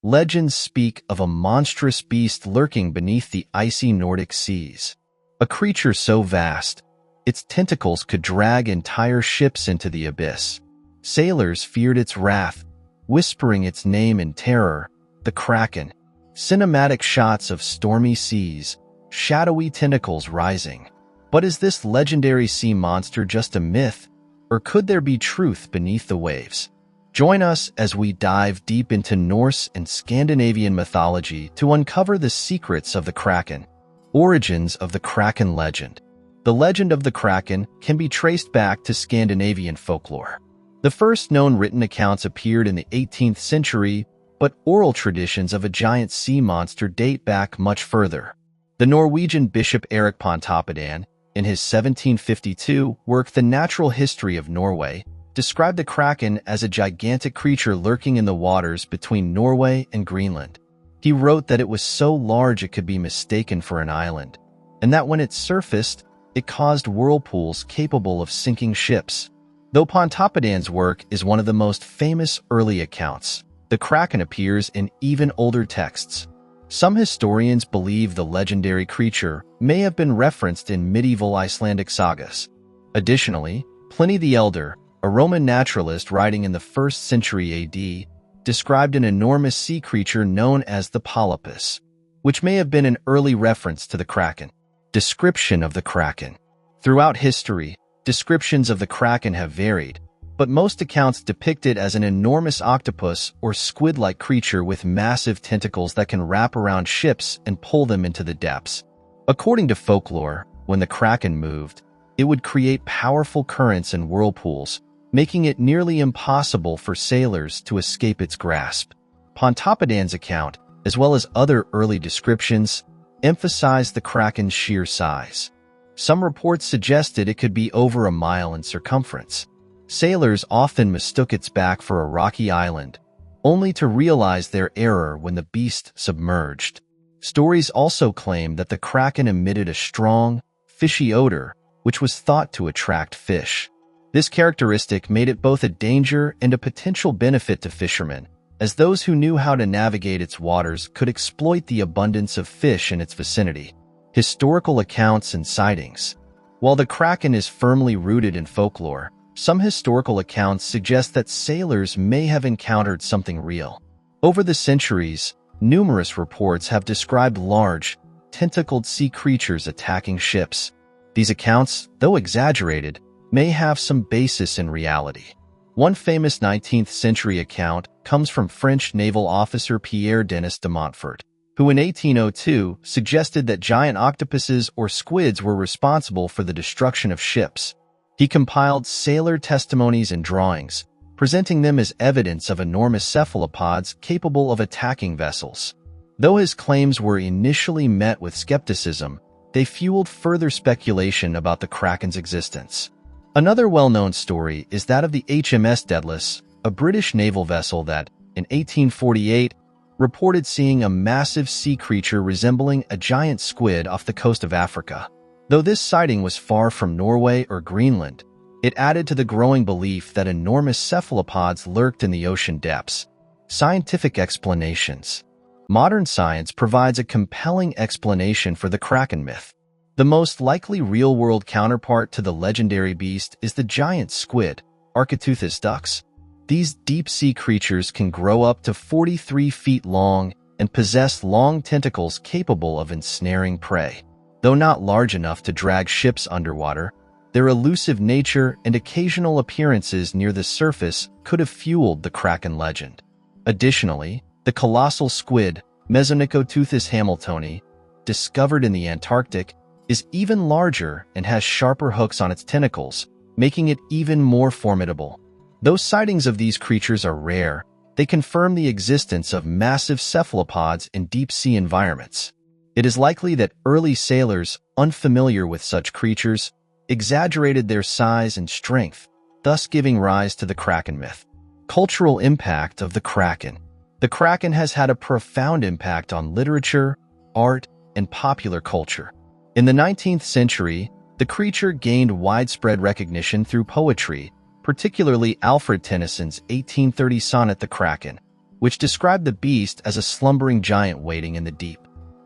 legends speak of a monstrous beast lurking beneath the icy Nordic seas. A creature so vast, its tentacles could drag entire ships into the abyss. Sailors feared its wrath, whispering its name in terror, the Kraken. Cinematic shots of stormy seas, shadowy tentacles rising. But is this legendary sea monster just a myth, or could there be truth beneath the waves? Join us as we dive deep into Norse and Scandinavian mythology to uncover the secrets of the Kraken. Origins of the Kraken legend. The legend of the Kraken can be traced back to Scandinavian folklore. The first known written accounts appeared in the 18th century, but oral traditions of a giant sea monster date back much further. The Norwegian bishop Erik Pontoppidan, in his 1752 work The Natural History of Norway, described the Kraken as a gigantic creature lurking in the waters between Norway and Greenland. He wrote that it was so large it could be mistaken for an island, and that when it surfaced, it caused whirlpools capable of sinking ships. Though Pontoppidan's work is one of the most famous early accounts, the Kraken appears in even older texts. Some historians believe the legendary creature may have been referenced in medieval Icelandic sagas. Additionally, Pliny the Elder, a Roman naturalist writing in the 1st century AD, described an enormous sea creature known as the polypus, which may have been an early reference to the Kraken. Description of the Kraken. Throughout history, descriptions of the Kraken have varied, but most accounts depict it as an enormous octopus or squid-like creature with massive tentacles that can wrap around ships and pull them into the depths. According to folklore, when the Kraken moved, it would create powerful currents and whirlpools, making it nearly impossible for sailors to escape its grasp. Pontoppidan's account, as well as other early descriptions, emphasized the Kraken's sheer size. Some reports suggested it could be over a mile in circumference. Sailors often mistook its back for a rocky island, only to realize their error when the beast submerged. Stories also claim that the Kraken emitted a strong, fishy odor, which was thought to attract fish. This characteristic made it both a danger and a potential benefit to fishermen, as those who knew how to navigate its waters could exploit the abundance of fish in its vicinity. Historical accounts and sightings. While the Kraken is firmly rooted in folklore, some historical accounts suggest that sailors may have encountered something real. Over the centuries, numerous reports have described large, tentacled sea creatures attacking ships. These accounts, though exaggerated, may have some basis in reality. One famous 19th century account comes from French naval officer Pierre Denis de Montfort, who in 1802 suggested that giant octopuses or squids were responsible for the destruction of ships. He compiled sailor testimonies and drawings, presenting them as evidence of enormous cephalopods capable of attacking vessels. Though his claims were initially met with skepticism, they fueled further speculation about the Kraken's existence. Another well-known story is that of the HMS Daedalus, a British naval vessel that, in 1848, reported seeing a massive sea creature resembling a giant squid off the coast of Africa. Though this sighting was far from Norway or Greenland, it added to the growing belief that enormous cephalopods lurked in the ocean depths. Scientific explanations. Modern science provides a compelling explanation for the Kraken myth. The most likely real-world counterpart to the legendary beast is the giant squid, Architeuthis dux. These deep-sea creatures can grow up to 43 feet long and possess long tentacles capable of ensnaring prey. Though not large enough to drag ships underwater, their elusive nature and occasional appearances near the surface could have fueled the Kraken legend. Additionally, the colossal squid, Mesonicoteuthis hamiltoni, discovered in the Antarctic, is even larger and has sharper hooks on its tentacles, making it even more formidable. Though sightings of these creatures are rare, they confirm the existence of massive cephalopods in deep-sea environments. It is likely that early sailors, unfamiliar with such creatures, exaggerated their size and strength, thus giving rise to the Kraken myth. Cultural impact of the Kraken. The Kraken has had a profound impact on literature, art, and popular culture. In the 19th century, the creature gained widespread recognition through poetry, particularly Alfred Tennyson's 1830 sonnet The Kraken, which described the beast as a slumbering giant waiting in the deep.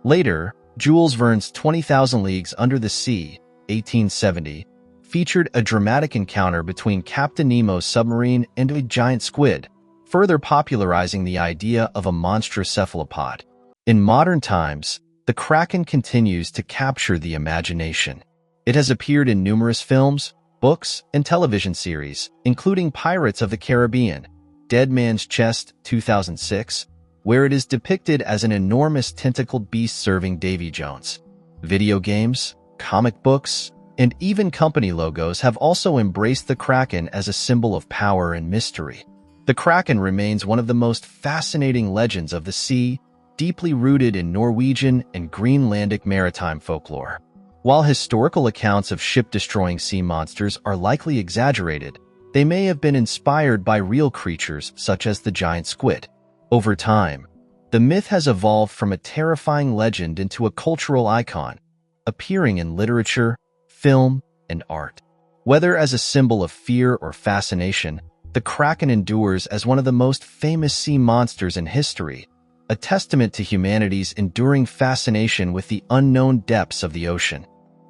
Later, Jules Verne's 20,000 Leagues Under the Sea, 1870, featured a dramatic encounter between Captain Nemo's submarine and a giant squid, further popularizing the idea of a monstrous cephalopod. In modern times, the Kraken continues to capture the imagination. It has appeared in numerous films, books, and television series, including Pirates of the Caribbean, Dead Man's Chest, 2006, where it is depicted as an enormous tentacled beast serving Davy Jones. Video games, comic books, and even company logos have also embraced the Kraken as a symbol of power and mystery. The Kraken remains one of the most fascinating legends of the sea, deeply rooted in Norwegian and Greenlandic maritime folklore. While historical accounts of ship-destroying sea monsters are likely exaggerated, they may have been inspired by real creatures such as the giant squid. Over time, the myth has evolved from a terrifying legend into a cultural icon, appearing in literature, film, and art. Whether as a symbol of fear or fascination, the Kraken endures as one of the most famous sea monsters in history, a testament to humanity's enduring fascination with the unknown depths of the ocean.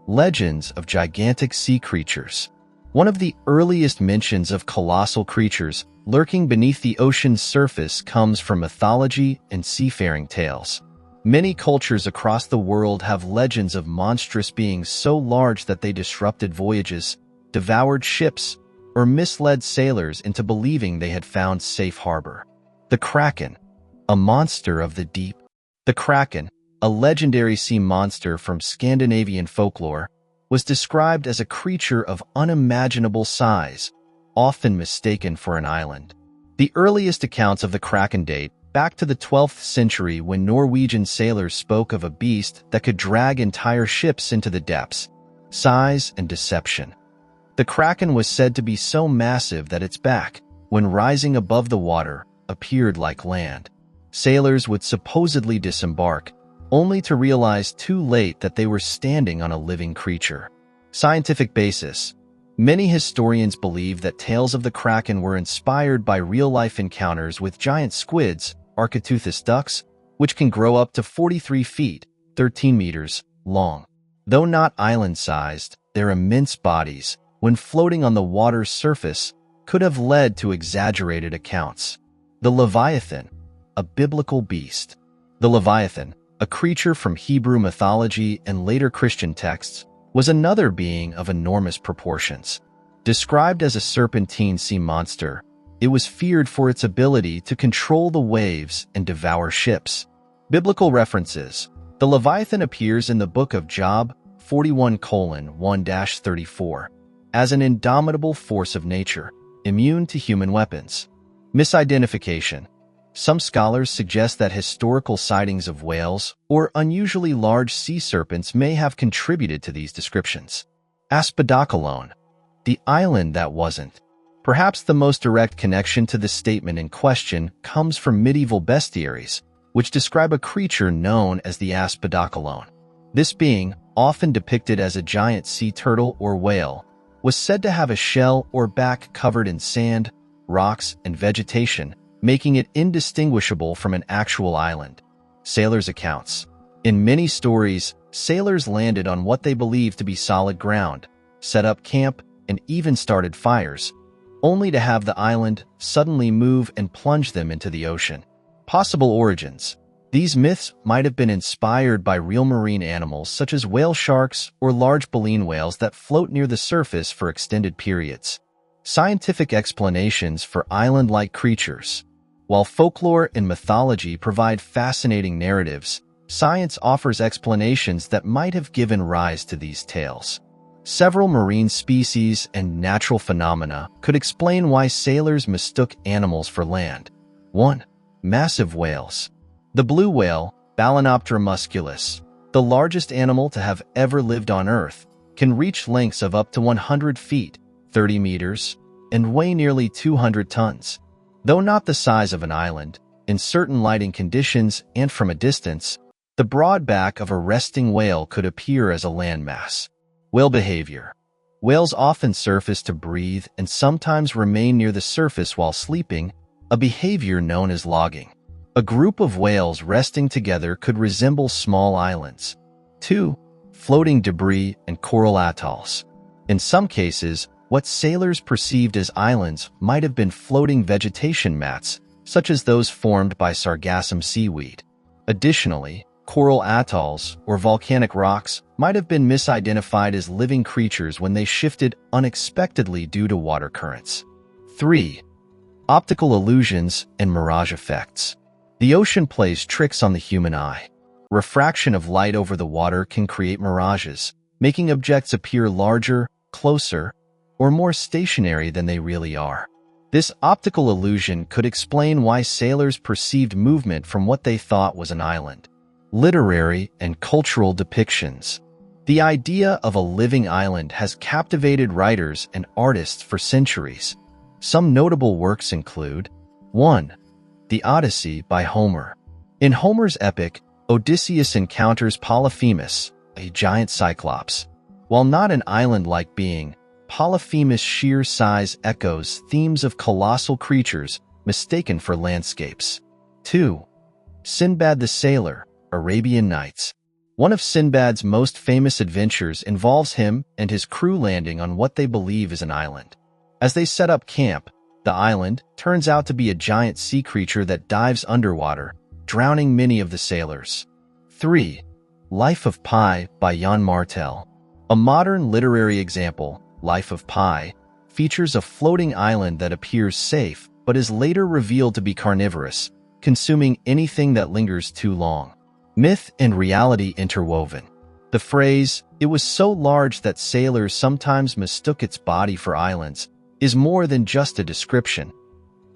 Legends of gigantic sea creatures. One of the earliest mentions of colossal creatures lurking beneath the ocean's surface comes from mythology and seafaring tales. Many cultures across the world have legends of monstrous beings so large that they disrupted voyages, devoured ships, or misled sailors into believing they had found safe harbor. The Kraken, a monster of the deep. The Kraken, a legendary sea monster from Scandinavian folklore, was described as a creature of unimaginable size, often mistaken for an island. The earliest accounts of the Kraken date back to the 12th century when Norwegian sailors spoke of a beast that could drag entire ships into the depths. Size and deception. The Kraken was said to be so massive that its back, when rising above the water, appeared like land. Sailors would supposedly disembark, only to realize too late that they were standing on a living creature. Scientific basis. Many historians believe that tales of the Kraken were inspired by real-life encounters with giant squids, Architeuthis ducks, which can grow up to 43 feet, 13 meters, long. Though not island-sized, their immense bodies, when floating on the water's surface, could have led to exaggerated accounts. The Leviathan, a biblical beast. The Leviathan, a creature from Hebrew mythology and later Christian texts, was another being of enormous proportions. Described as a serpentine sea monster, it was feared for its ability to control the waves and devour ships. Biblical references. The Leviathan appears in the book of Job 41:1-34 as an indomitable force of nature, immune to human weapons. Misidentification. Some scholars suggest that historical sightings of whales or unusually large sea serpents may have contributed to these descriptions. Aspidocalone, the island that wasn't. Perhaps the most direct connection to the statement in question comes from medieval bestiaries, which describe a creature known as the Aspidocalone. This being, often depicted as a giant sea turtle or whale, was said to have a shell or back covered in sand, rocks, and vegetation, making it indistinguishable from an actual island. Sailors' accounts. In many stories, sailors landed on what they believed to be solid ground, set up camp, and even started fires, only to have the island suddenly move and plunge them into the ocean. Possible origins. These myths might have been inspired by real marine animals such as whale sharks or large baleen whales that float near the surface for extended periods. Scientific explanations for island-like creatures. While folklore and mythology provide fascinating narratives, science offers explanations that might have given rise to these tales. Several marine species and natural phenomena could explain why sailors mistook animals for land. 1. Massive whales. The blue whale, Balænoptera musculus, the largest animal to have ever lived on Earth, can reach lengths of up to 100 feet, 30 meters, and weigh nearly 200 tons. Though not the size of an island, in certain lighting conditions and from a distance, the broad back of a resting whale could appear as a landmass. Whale behavior. Whales often surface to breathe and sometimes remain near the surface while sleeping, a behavior known as logging. A group of whales resting together could resemble small islands. 2. Floating debris and coral atolls. In some cases, what sailors perceived as islands might have been floating vegetation mats, such as those formed by sargassum seaweed. Additionally, coral atolls or volcanic rocks might have been misidentified as living creatures when they shifted unexpectedly due to water currents. 3. Optical illusions and mirage effects. The ocean plays tricks on the human eye. Refraction of light over the water can create mirages, making objects appear larger, closer, or more stationary than they really are. This optical illusion could explain why sailors perceived movement from what they thought was an island. Literary and cultural depictions. The idea of a living island has captivated writers and artists for centuries. Some notable works include 1. The Odyssey by Homer. In Homer's epic, Odysseus encounters Polyphemus, a giant cyclops. While not an island-like being, Polyphemus' sheer size echoes themes of colossal creatures mistaken for landscapes. 2. Sinbad the Sailor, Arabian Nights. One of Sinbad's most famous adventures involves him and his crew landing on what they believe is an island. As they set up camp, the island turns out to be a giant sea creature that dives underwater, drowning many of the sailors. 3. Life of Pi by Jan Martel. A modern literary example, Life of Pi, features a floating island that appears safe but is later revealed to be carnivorous, consuming anything that lingers too long. Myth and reality interwoven. The phrase, "it was so large that sailors sometimes mistook its body for islands," is more than just a description.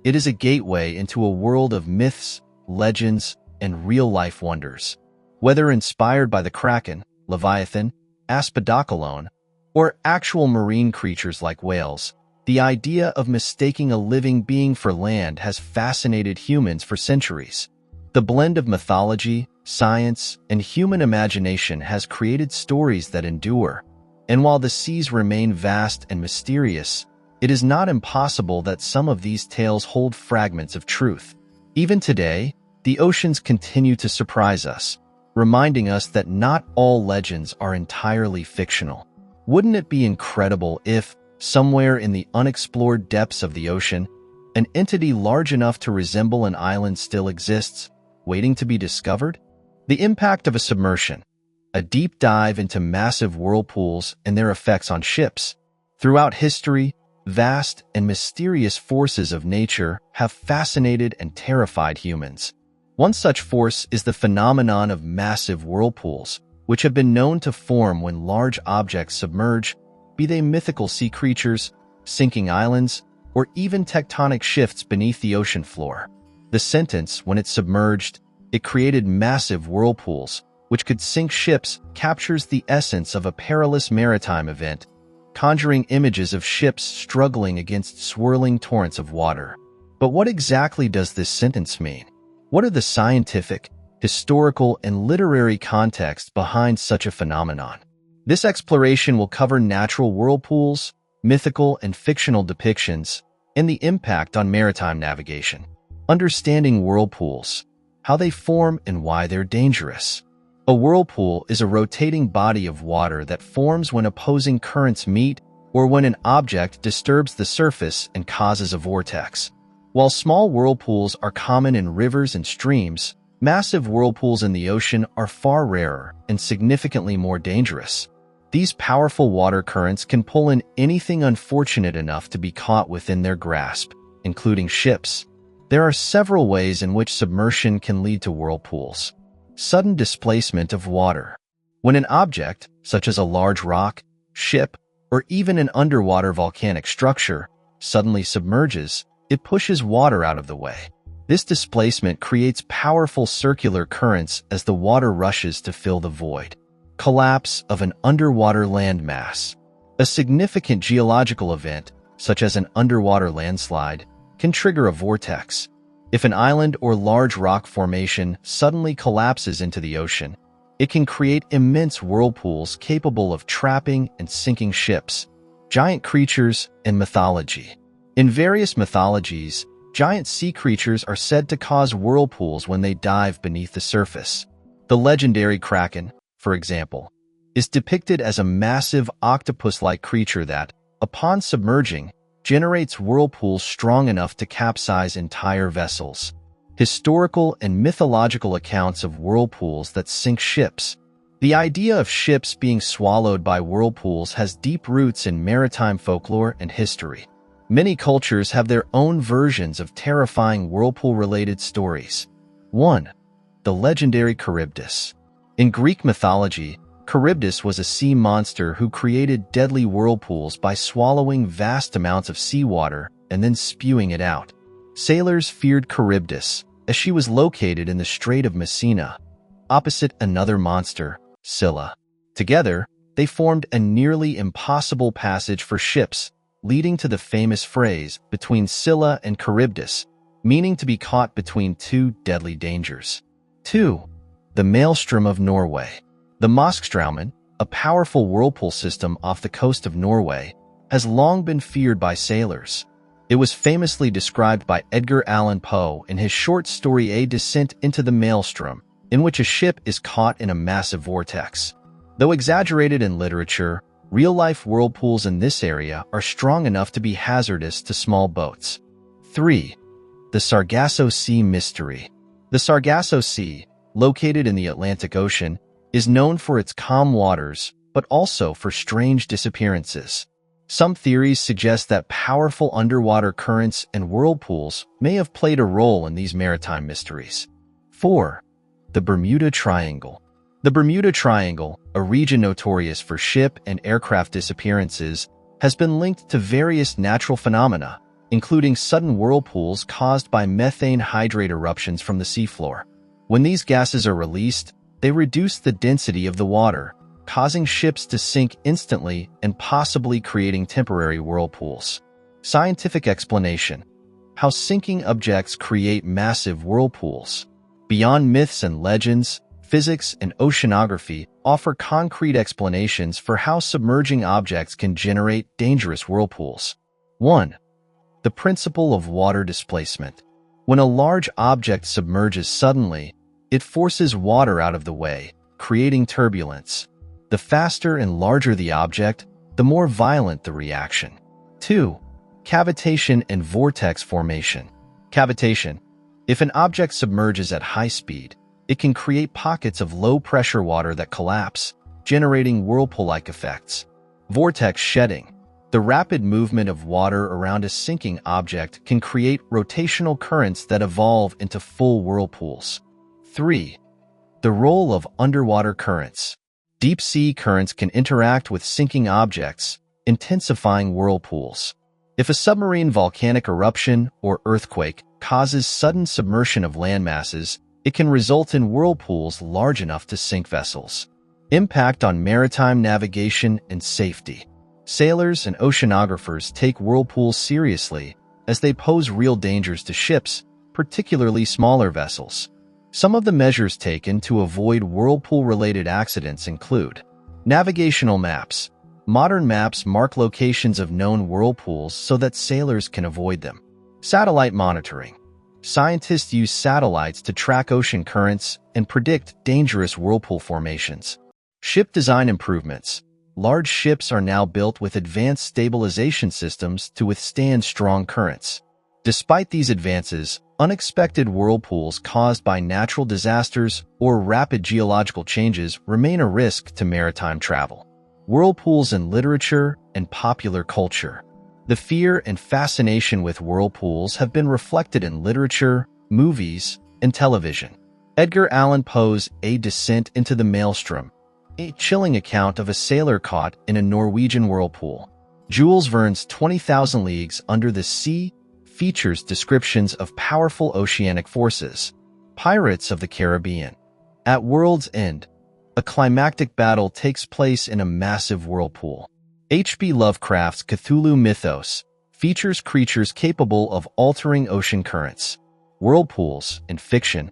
It is a gateway into a world of myths, legends, and real-life wonders. Whether inspired by the Kraken, Leviathan, Aspidocalone, or actual marine creatures like whales, the idea of mistaking a living being for land has fascinated humans for centuries. The blend of mythology, science, and human imagination has created stories that endure. And while the seas remain vast and mysterious, it is not impossible that some of these tales hold fragments of truth. Even today, the oceans continue to surprise us, reminding us that not all legends are entirely fictional. Wouldn't it be incredible if, somewhere in the unexplored depths of the ocean, an entity large enough to resemble an island still exists, waiting to be discovered? The impact of a submersion, a deep dive into massive whirlpools and their effects on ships. Throughout history, vast and mysterious forces of nature have fascinated and terrified humans. One such force is the phenomenon of massive whirlpools, which have been known to form when large objects submerge, be they mythical sea creatures, sinking islands, or even tectonic shifts beneath the ocean floor. The sentence, "when it submerged, it created massive whirlpools," which could sink ships, captures the essence of a perilous maritime event, conjuring images of ships struggling against swirling torrents of water. But what exactly does this sentence mean? What are the scientific, historical, and literary context behind such a phenomenon? This exploration will cover natural whirlpools, mythical and fictional depictions, and the impact on maritime navigation. Understanding whirlpools, how they form and why they're dangerous. A whirlpool is a rotating body of water that forms when opposing currents meet or when an object disturbs the surface and causes a vortex. While small whirlpools are common in rivers and streams, massive whirlpools in the ocean are far rarer and significantly more dangerous. These powerful water currents can pull in anything unfortunate enough to be caught within their grasp, including ships. There are several ways in which submersion can lead to whirlpools. Sudden displacement of water. When an object, such as a large rock, ship, or even an underwater volcanic structure, suddenly submerges, it pushes water out of the way. This displacement creates powerful circular currents as the water rushes to fill the void. Collapse of an underwater landmass. A significant geological event, such as an underwater landslide, can trigger a vortex. If an island or large rock formation suddenly collapses into the ocean, it can create immense whirlpools capable of trapping and sinking ships. Giant creatures and mythology. In various mythologies, Giant sea creatures are said to cause whirlpools when they dive beneath the surface. The legendary Kraken, for example, is depicted as a massive octopus-like creature that, upon submerging, generates whirlpools strong enough to capsize entire vessels. Historical and mythological accounts of whirlpools that sink ships. The idea of ships being swallowed by whirlpools has deep roots in maritime folklore and history. Many cultures have their own versions of terrifying whirlpool-related stories. 1. The legendary Charybdis. In Greek mythology, Charybdis was a sea monster who created deadly whirlpools by swallowing vast amounts of seawater and then spewing it out. Sailors feared Charybdis, as she was located in the Strait of Messina, opposite another monster, Scylla. Together, they formed a nearly impossible passage for ships, leading to the famous phrase, between Scylla and Charybdis, meaning to be caught between two deadly dangers. 2. The Maelstrom of Norway. The Moskstraumen, a powerful whirlpool system off the coast of Norway, has long been feared by sailors. It was famously described by Edgar Allan Poe in his short story A Descent into the Maelstrom, in which a ship is caught in a massive vortex. Though exaggerated in literature, real-life whirlpools in this area are strong enough to be hazardous to small boats. 3. The Sargasso Sea Mystery. The Sargasso Sea, located in the Atlantic Ocean, is known for its calm waters, but also for strange disappearances. Some theories suggest that powerful underwater currents and whirlpools may have played a role in these maritime mysteries. 4. The Bermuda Triangle. The Bermuda Triangle, a region notorious for ship and aircraft disappearances, has been linked to various natural phenomena, including sudden whirlpools caused by methane hydrate eruptions from the seafloor. When these gases are released, they reduce the density of the water, causing ships to sink instantly and possibly creating temporary whirlpools. Scientific explanation: how sinking objects create massive whirlpools. Beyond myths and legends, physics and oceanography offer concrete explanations for how submerging objects can generate dangerous whirlpools. 1. The principle of water displacement. When a large object submerges suddenly, it forces water out of the way, creating turbulence. The faster and larger the object, the more violent the reaction. 2. Cavitation and vortex formation. Cavitation. If an object submerges at high speed, it can create pockets of low-pressure water that collapse, generating whirlpool-like effects. Vortex shedding. The rapid movement of water around a sinking object can create rotational currents that evolve into full whirlpools. 3. The role of underwater currents. Deep-sea currents can interact with sinking objects, intensifying whirlpools. If a submarine volcanic eruption or earthquake causes sudden submersion of landmasses, it can result in whirlpools large enough to sink vessels. Impact on maritime navigation and safety. Sailors and oceanographers take whirlpools seriously, as they pose real dangers to ships, particularly smaller vessels. Some of the measures taken to avoid whirlpool-related accidents include navigational maps. Modern maps mark locations of known whirlpools so that sailors can avoid them. Satellite monitoring. Scientists use satellites to track ocean currents and predict dangerous whirlpool formations. Ship design improvements. Large ships are now built with advanced stabilization systems to withstand strong currents. Despite these advances, unexpected whirlpools caused by natural disasters or rapid geological changes remain a risk to maritime travel. Whirlpools in literature and popular culture. The fear and fascination with whirlpools have been reflected in literature, movies, and television. Edgar Allan Poe's A Descent into the Maelstrom, a chilling account of a sailor caught in a Norwegian whirlpool. Jules Verne's 20,000 Leagues Under the Sea features descriptions of powerful oceanic forces. Pirates of the Caribbean. At World's End, a climactic battle takes place in a massive whirlpool. H.P. Lovecraft's Cthulhu mythos features creatures capable of altering ocean currents. Whirlpools, in fiction,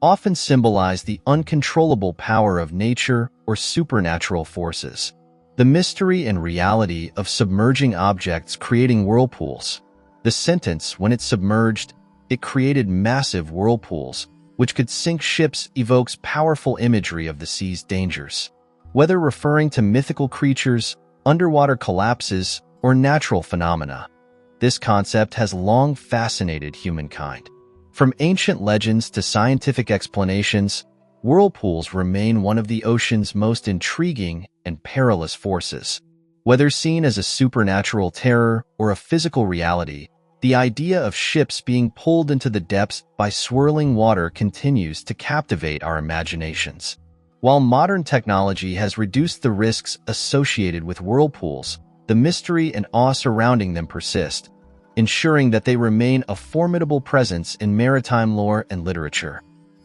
often symbolize the uncontrollable power of nature or supernatural forces. The mystery and reality of submerging objects creating whirlpools. The sentence, when it's submerged, It created massive whirlpools, which could sink ships, evokes powerful imagery of the sea's dangers. Whether referring to mythical creatures, underwater collapses, or natural phenomena, this concept has long fascinated humankind. From ancient legends to scientific explanations, whirlpools remain one of the ocean's most intriguing and perilous forces. Whether seen as a supernatural terror or a physical reality, the idea of ships being pulled into the depths by swirling water continues to captivate our imaginations. While modern technology has reduced the risks associated with whirlpools, the mystery and awe surrounding them persist, ensuring that they remain a formidable presence in maritime lore and literature.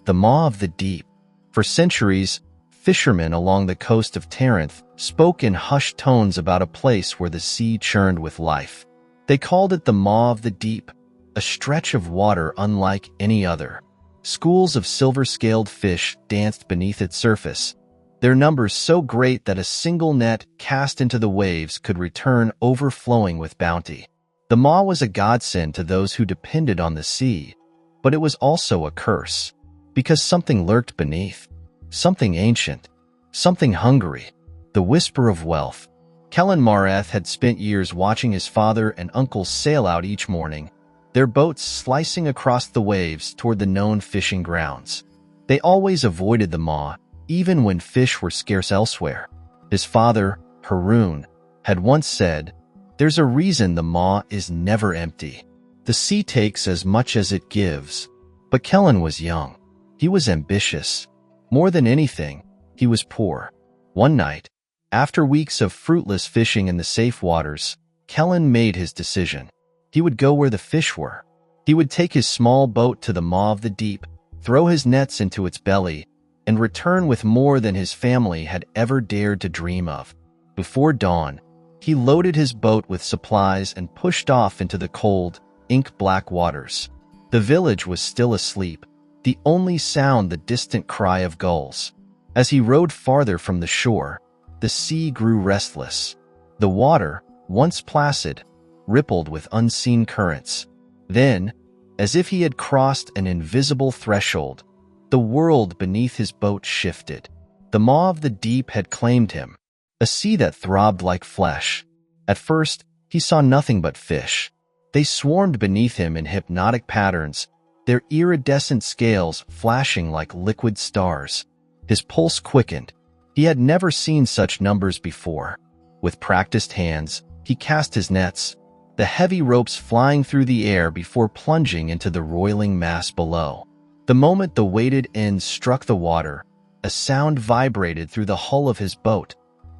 The maw of the deep. For centuries, fishermen along the coast of Taranth spoke in hushed tones about a place where the sea churned with life. They called it the maw of the deep, a stretch of water unlike any other. Schools of silver-scaled fish danced beneath its surface, their numbers so great that a single net cast into the waves could return overflowing with bounty. The maw was a godsend to those who depended on the sea, but it was also a curse, because something lurked beneath, something ancient, something hungry, the whisper of wealth. Kellen Marath had spent years watching his father and uncles sail out each morning, their boats slicing across the waves toward the known fishing grounds. They always avoided the maw, even when fish were scarce elsewhere. His father, Haroon, had once said, "There's a reason the maw is never empty. The sea takes as much as it gives." But Kellen was young. He was ambitious. More than anything, he was poor. One night, after weeks of fruitless fishing in the safe waters, Kellen made his decision. He would go where the fish were. He would take his small boat to the maw of the deep, throw his nets into its belly, and return with more than his family had ever dared to dream of. Before dawn, he loaded his boat with supplies and pushed off into the cold, ink-black waters. The village was still asleep, the only sound the distant cry of gulls. As he rowed farther from the shore, the sea grew restless. The water, once placid, rippled with unseen currents. Then, as if he had crossed an invisible threshold, the world beneath his boat shifted. The maw of the deep had claimed him, a sea that throbbed like flesh. At first, he saw nothing but fish. They swarmed beneath him in hypnotic patterns, their iridescent scales flashing like liquid stars. His pulse quickened. He had never seen such numbers before. With practiced hands, he cast his nets, the heavy ropes flying through the air before plunging into the roiling mass below. The moment the weighted ends struck the water, a sound vibrated through the hull of his boat,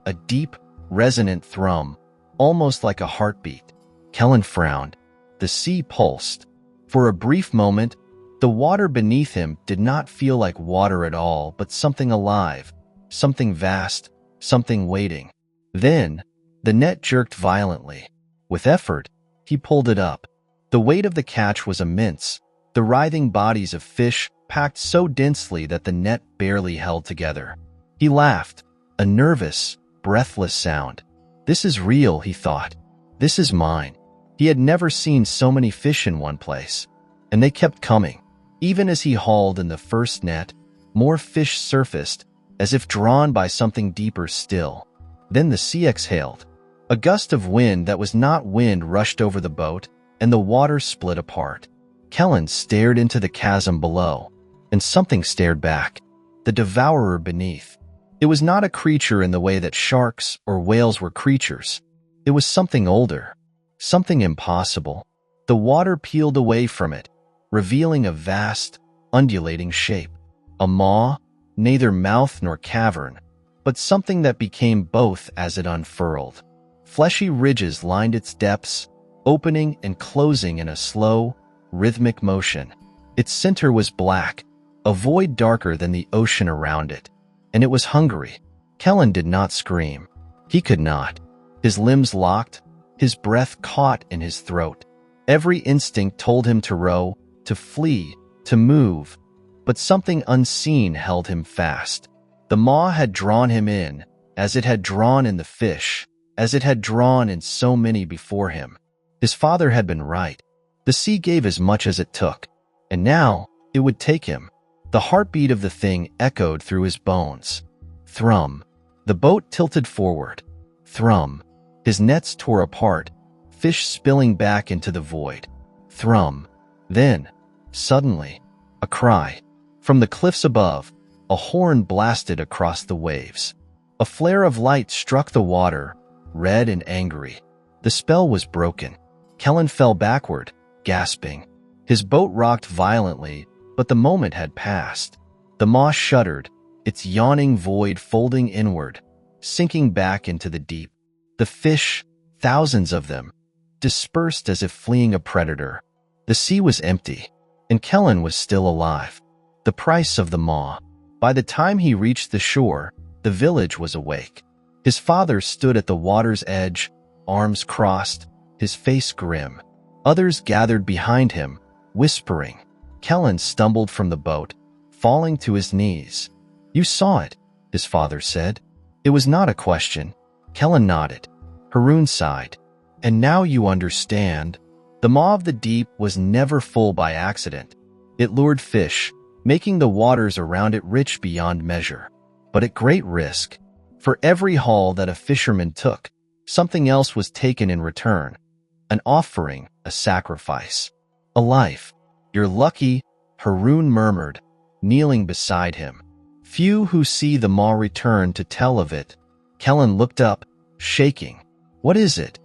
a deep, resonant thrum, almost like a heartbeat. Kellen frowned. The sea pulsed. For a brief moment, the water beneath him did not feel like water at all, but something alive, something vast, something waiting. Then, the net jerked violently. With effort, he pulled it up. The weight of the catch was immense, the writhing bodies of fish packed so densely that the net barely held together. He laughed, a nervous, breathless sound. "This is real," he thought. "This is mine." He had never seen so many fish in one place, and they kept coming. Even as he hauled in the first net, more fish surfaced, as if drawn by something deeper still. Then the sea exhaled. A gust of wind that was not wind rushed over the boat, and the water split apart. Kellen stared into the chasm below, and something stared back. The devourer beneath. It was not a creature in the way that sharks or whales were creatures. It was something older, something impossible. The water peeled away from it, revealing a vast, undulating shape. A maw, neither mouth nor cavern, but something that became both as it unfurled. Fleshy ridges lined its depths, opening and closing in a slow, rhythmic motion. Its center was black, a void darker than the ocean around it, and it was hungry. Kellen did not scream. He could not. His limbs locked, his breath caught in his throat. Every instinct told him to row, to flee, to move, but something unseen held him fast. The maw had drawn him in, as it had drawn in the fish, as it had drawn in so many before him. His father had been right. The sea gave as much as it took. And now, it would take him. The heartbeat of the thing echoed through his bones. Thrum. The boat tilted forward. Thrum. His nets tore apart, fish spilling back into the void. Thrum. Then, suddenly, a cry. From the cliffs above, a horn blasted across the waves. A flare of light struck the water, red and angry. The spell was broken. Kellen fell backward, gasping. His boat rocked violently, but the moment had passed. The maw shuddered, its yawning void folding inward, sinking back into the deep. The fish, thousands of them, dispersed as if fleeing a predator. The sea was empty, and Kellen was still alive. The price of the maw. By the time he reached the shore, the village was awake. His father stood at the water's edge, arms crossed, his face grim. Others gathered behind him, whispering. Kellen stumbled from the boat, falling to his knees. "You saw it," his father said. It was not a question. Kellen nodded. Haroon sighed. "And now you understand. The maw of the deep was never full by accident. It lured fish, making the waters around it rich beyond measure. But at great risk. For every haul that a fisherman took, something else was taken in return. An offering, a sacrifice. A life. You're lucky," Haroon murmured, kneeling beside him. "Few who see the maw return to tell of it." Kellen looked up, shaking. "What is it?"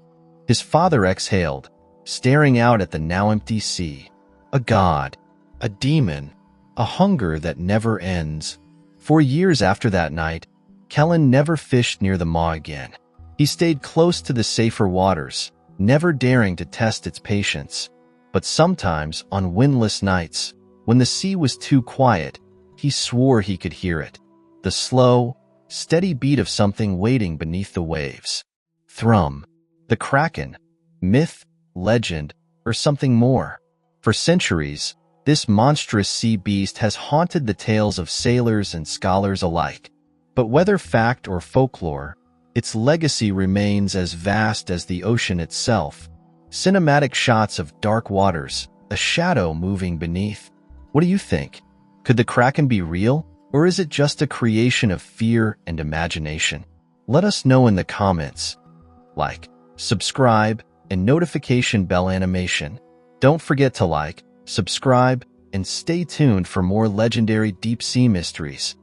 His father exhaled, staring out at the now empty sea. "A god. A demon. A hunger that never ends." For years after that night, Kellen never fished near the maw again. He stayed close to the safer waters, never daring to test its patience. But sometimes, on windless nights, when the sea was too quiet, he swore he could hear it. The slow, steady beat of something waiting beneath the waves. Thrum. The Kraken. Myth, legend, or something more. For centuries, this monstrous sea beast has haunted the tales of sailors and scholars alike. But whether fact or folklore, its legacy remains as vast as the ocean itself. Cinematic shots of dark waters, a shadow moving beneath. What do you think? Could the Kraken be real, or is it just a creation of fear and imagination? Let us know in the comments. Like, subscribe, and notification bell animation. Don't forget to like, subscribe, and stay tuned for more legendary deep-sea mysteries.